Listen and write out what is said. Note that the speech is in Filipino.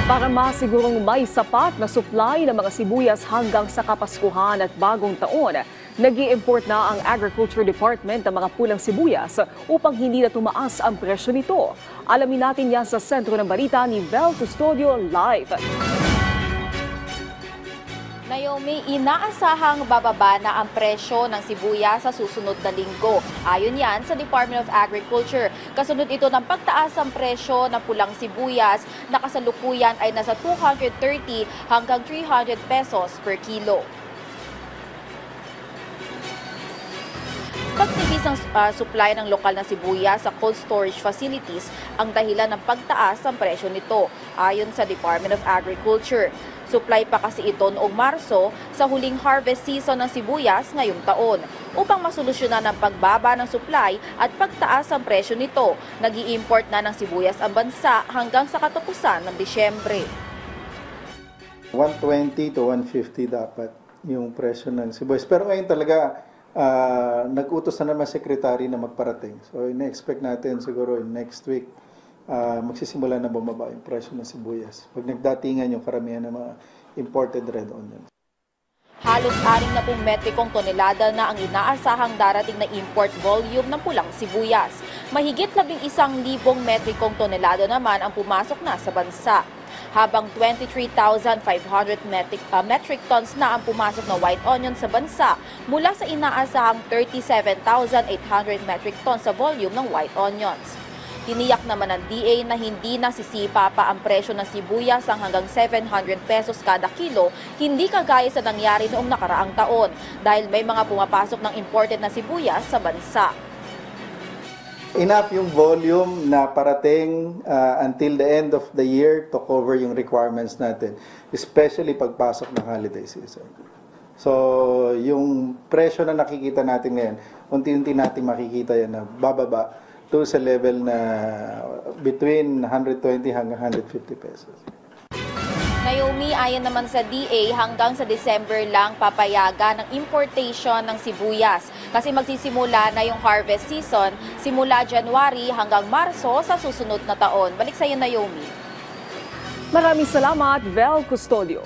Para masigurong may sapat na supply ng mga sibuyas hanggang sa Kapaskuhan at Bagong Taon, nag-i-import na ang Agriculture Department ng mga pulang sibuyas upang hindi na tumaas ang presyo nito. Alamin natin yan sa sentro ng balita ni Vel Custodio live. Naomi, inaasahang bababa na ang presyo ng sibuyas sa susunod na linggo. Ayon yan sa Department of Agriculture. Kasunod ito ng pagtaas ng presyo ng pulang sibuyas na kasalukuyan ay nasa 230 hanggang 300 pesos per kilo. Pagtipis ng supply ng lokal na sibuyas sa cold storage facilities ang dahilan ng pagtaas ng presyo nito, ayon sa Department of Agriculture. Supply pa kasi ito noong Marso sa huling harvest season ng sibuyas ngayong taon. Upang masolusyonan ang pagbaba ng supply at pagtaas ng presyo nito, nag-i-import na ng sibuyas ang bansa hanggang sa katapusan ng Disyembre. 120 to 150 dapat yung presyo ng sibuyas. Pero ngayon talaga, nag-utos na naman secretary na magparating. So, ina-expect natin siguro next week, magsisimula na bumaba yung presyo ng sibuyas. Pag nagdatingan yung karamihan ng mga imported red onions. Halos 60 metrikong tonelada na ang inaasahang darating na import volume ng pulang sibuyas. Mahigit 11,000 metrikong tonelada naman ang pumasok na sa bansa. Habang 23,500 metric tons na ang pumasok na white onion sa bansa mula sa inaasahang 37,800 metric tons sa volume ng white onions. Tiniyak naman ng DA na hindi nasisipa pa ang presyo ng sibuyas ang hanggang 700 pesos kada kilo, hindi kagaya sa nangyari noong nakaraang taon dahil may mga pumapasok ng imported na sibuyas sa bansa. Enough yung volume na parating until the end of the year to cover yung requirements natin, especially pagpasok ng holiday season. So, yung presyo na nakikita natin ngayon, unti-unti natin makikita yan na bababa to sa level na between 120 hanggang 150 pesos. Naomi, ayon naman sa DA, hanggang sa December lang papayagan ng importation ng sibuyas kasi magsisimula na yung harvest season simula January hanggang Marso sa susunod na taon. Balik sa iyo, Naomi. Maraming salamat, Vel Custodio.